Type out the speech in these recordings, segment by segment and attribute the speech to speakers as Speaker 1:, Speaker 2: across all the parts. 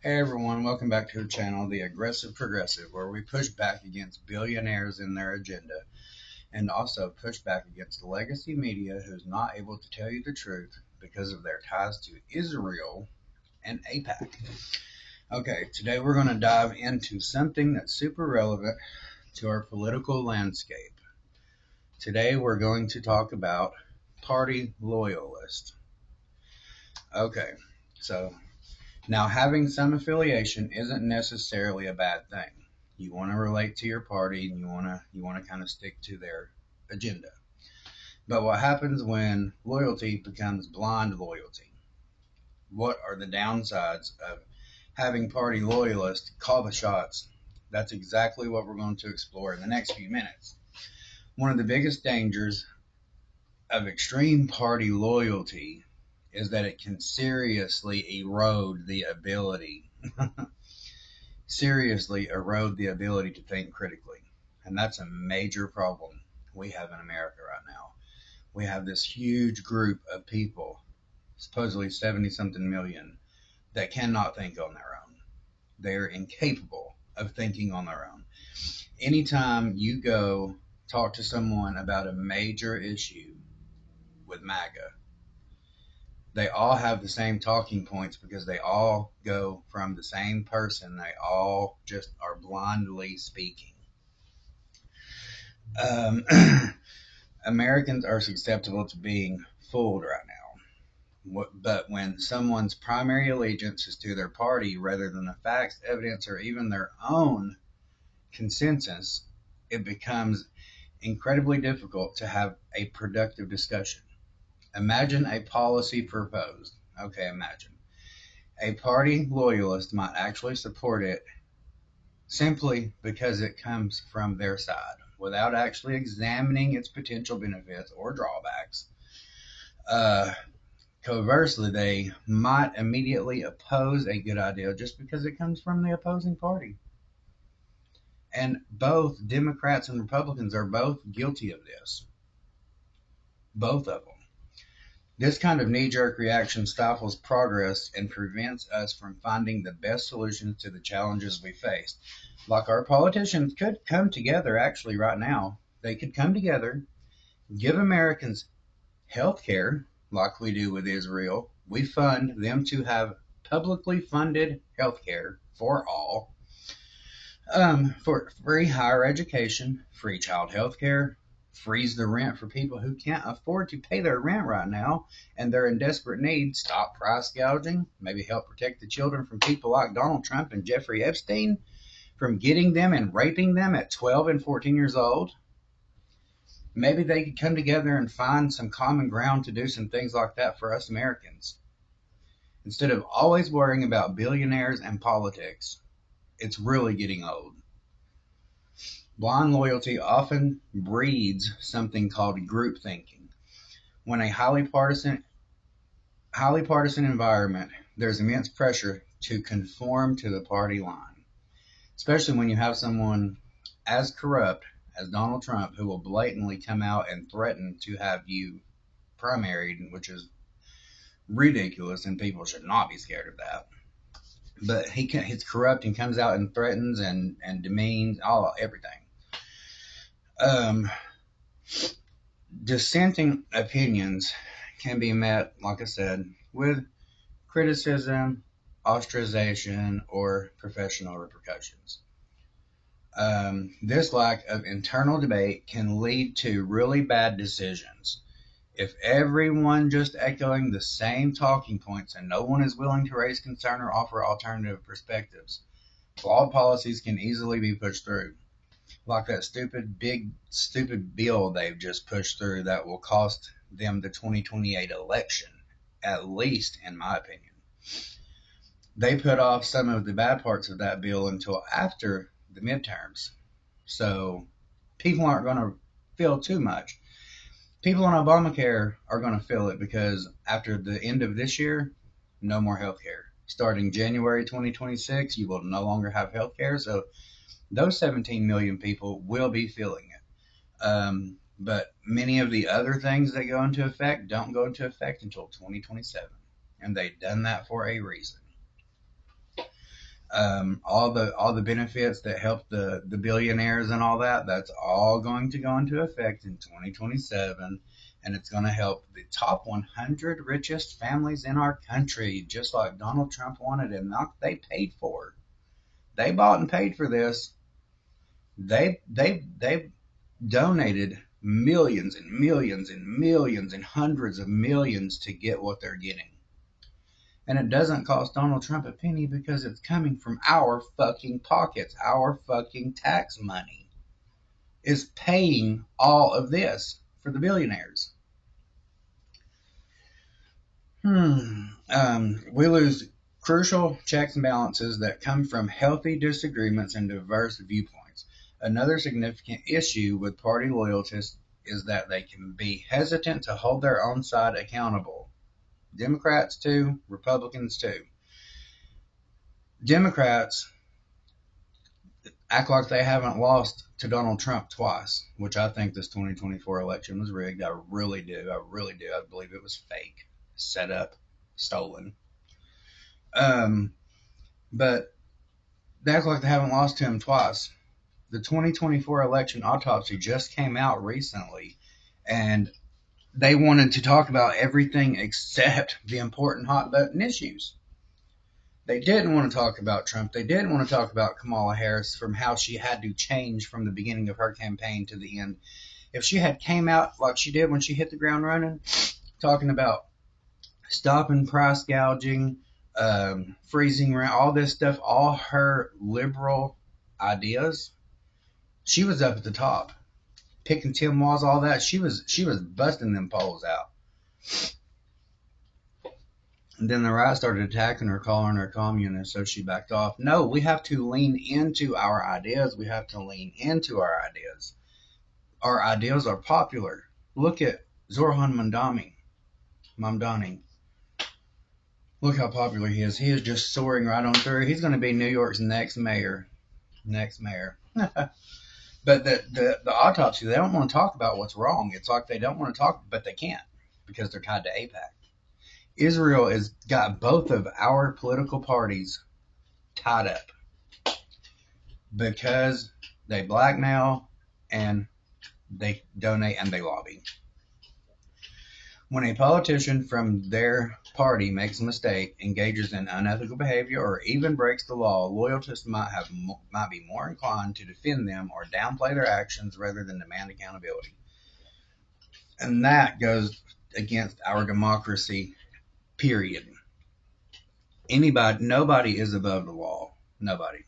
Speaker 1: Hey everyone, welcome back to the channel, The Aggressive Progressive, where we push back against billionaires and their agenda, and also push back against the legacy media who's not able to tell you the truth because of their ties to Israel and AIPAC. Okay, today we're going to dive into something that's super relevant to our political landscape. Today we're going to talk about party loyalists. Okay, so now, having some affiliation isn't necessarily a bad thing. You want to relate to your party and you want to kind of stick to their agenda. But what happens when loyalty becomes blind loyalty? What are the downsides of having party loyalists call the shots? That's exactly what we're going to explore in the next few minutes. One of the biggest dangers of extreme party loyalty is that it can seriously erode the ability to think critically. And that's a major problem we have in America right now. We have this huge group of people, supposedly 70 something million, that cannot think on their own. They're incapable of thinking on their own. Anytime you go talk to someone about a major issue with MAGA, they all have the same talking points because they all go from the same person. They all just are blindly speaking. Um, Americans are susceptible to being fooled right now. But when someone's primary allegiance is to their party rather than the facts, evidence, or even their own consensus, it becomes incredibly difficult to have a productive discussion. Imagine a policy proposed. Okay, imagine. A party loyalist might actually support it simply because it comes from their side without actually examining its potential benefits or drawbacks. Uh, Conversely, they might immediately oppose a good idea just because it comes from the opposing party. And both Democrats and Republicans are both guilty of this. Both of them. This kind of knee jerk reaction stifles progress and prevents us from finding the best solutions to the challenges we face. Like our politicians could come together actually right now. They could come together, give Americans health care like we do with Israel. We fund them to have publicly funded health care for all, for free higher education, free child health care, freeze the rent for people who can't afford to pay their rent right now and they're in desperate need, stop price gouging, maybe help protect the children from people like Donald Trump and Jeffrey Epstein from getting them and raping them at 12 and 14 years old. Maybe they could come together and find some common ground to do some things like that for us Americans. Instead of always worrying about billionaires and politics, it's really getting old. Blind loyalty often breeds something called group thinking. When a highly partisan environment, there's immense pressure to conform to the party line, especially when you have someone as corrupt as Donald Trump who will blatantly come out and threaten to have you primaried, which is ridiculous, and people should not be scared of that. But he's corrupt and comes out and threatens and demeans everything. Um, Dissenting opinions can be met, like I said, with criticism, ostracization, or professional repercussions. This lack of internal debate can lead to really bad decisions. If everyone just echoing the same talking points and no one is willing to raise concern or offer alternative perspectives, flawed policies can easily be pushed through. Like that stupid bill they've just pushed through that will cost them the 2028 election, at least in my opinion. They put off some of the bad parts of that bill until after the midterms. So people aren't going to feel too much. People on Obamacare are going to feel it because after the end of this year, no more health care. Starting January 2026, you will no longer have health care. So those 17 million people will be feeling it. But many of the other things that go into effect don't go into effect until 2027. And they've done that for a reason. all the benefits that help the billionaires and all that, that's all going to go into effect in 2027, and it's going to help the top 100 richest families in our country, just like Donald Trump wanted, and not they paid for. They bought and paid for this. They donated millions and millions and millions and hundreds of millions to get what they're getting. And it doesn't cost Donald Trump a penny because it's coming from our fucking pockets. Our fucking tax money is paying all of this for the billionaires. We lose crucial checks and balances that come from healthy disagreements and diverse viewpoints. Another significant issue with party loyalists is that they can be hesitant to hold their own side accountable. Democrats too, Republicans too. Democrats act like they haven't lost to Donald Trump twice, which I think this 2024 election was rigged. I really do. I really do. I believe it was fake, set up, stolen. But they act like they haven't lost to him twice. The 2024 election autopsy just came out recently, and they wanted to talk about everything except the important hot button issues. They didn't want to talk about Trump. They didn't want to talk about Kamala Harris from how she had to change from the beginning of her campaign to the end. If she had came out like she did when she hit the ground running, talking about stopping price gouging, freezing around, all this stuff, all her liberal ideas, she was up at the top. Picking Tim Walz, all that, she was busting them polls out. And then the right started attacking her, calling her communist, so she backed off. No, we have to lean into our ideas. We have to lean into our ideas. Our ideas are popular. Look at Zoran Mamdani. Look how popular he is. He is just soaring right on through. He's going to be New York's next mayor. But the autopsy, they don't want to talk about what's wrong. It's like they don't want to talk, but they can't because they're tied to AIPAC. Israel has got both of our political parties tied up because they blackmail and they donate and they lobby. When a politician from their party makes a mistake, engages in unethical behavior, or even breaks the law, loyalists might be more inclined to defend them or downplay their actions rather than demand accountability. And that goes against our democracy, period. Nobody is above the law. Nobody.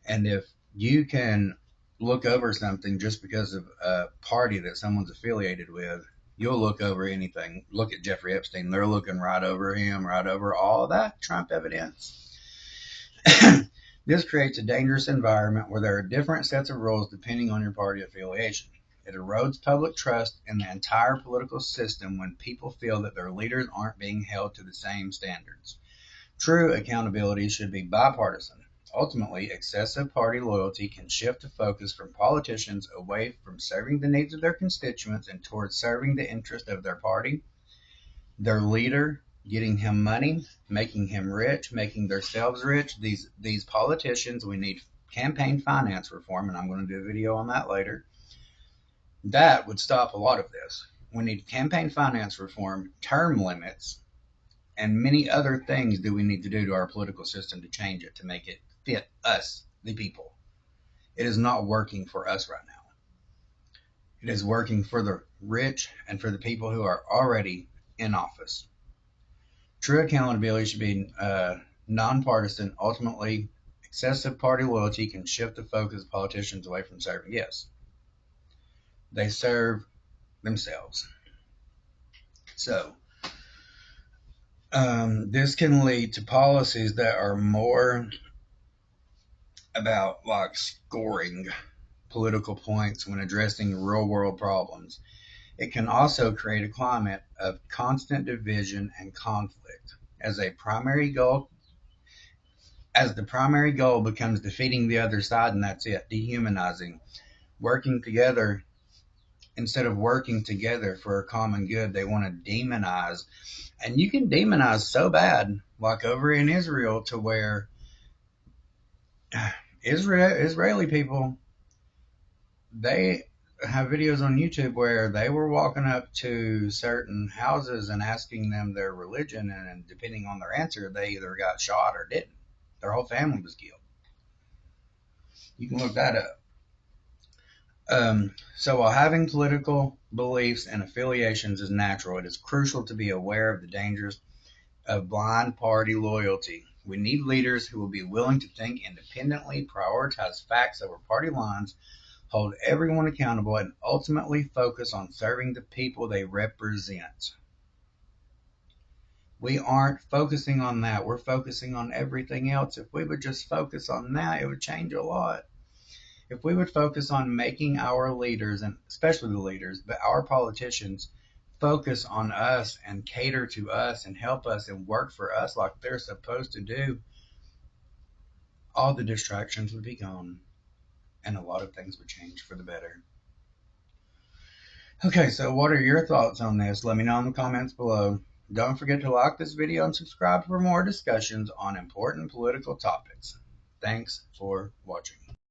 Speaker 1: And if you can look over something just because of a party that someone's affiliated with, you'll look over anything. Look at Jeffrey Epstein. They're looking right over him, right over all that Trump evidence. This creates a dangerous environment where there are different sets of rules depending on your party affiliation. It erodes public trust in the entire political system when people feel that their leaders aren't being held to the same standards. True accountability should be bipartisan. Ultimately, excessive party loyalty can shift the focus from politicians away from serving the needs of their constituents and towards serving the interest of their party, their leader, getting him money, making him rich, making themselves rich. These politicians, we need campaign finance reform, and I'm going to do a video on that later. That would stop a lot of this. We need campaign finance reform, term limits, and many other things that we need to do to our political system to change it, to make it fit us, the people. It is not working for us right now. It is working for the rich and for the people who are already in office. True accountability should be nonpartisan. Ultimately, excessive party loyalty can shift the focus of politicians away from serving. Yes, they serve themselves. So, this can lead to policies that are more about like scoring political points when addressing real world problems. It can also create a climate of constant division and conflict as the primary goal becomes defeating the other side, and that's it, dehumanizing. Working together instead of working together for a common good, they want to demonize. And you can demonize so bad, like over in Israel, to where Israeli people, they have videos on YouTube where they were walking up to certain houses and asking them their religion, and depending on their answer, they either got shot or didn't. Their whole family was killed. You can look that up. So while having political beliefs and affiliations is natural, it is crucial to be aware of the dangers of blind party loyalty. We need leaders who will be willing to think independently, prioritize facts over party lines, hold everyone accountable, and ultimately focus on serving the people they represent. We aren't focusing on that. We're focusing on everything else. If we would just focus on that, it would change a lot. If we would focus on making our leaders, and especially the leaders, but our politicians, focus on us and cater to us and help us and work for us like they're supposed to do, all the distractions would be gone and a lot of things would change for the better. Okay, so what are your thoughts on this? Let me know in the comments below. Don't forget to like this video and subscribe for more discussions on important political topics. Thanks for watching.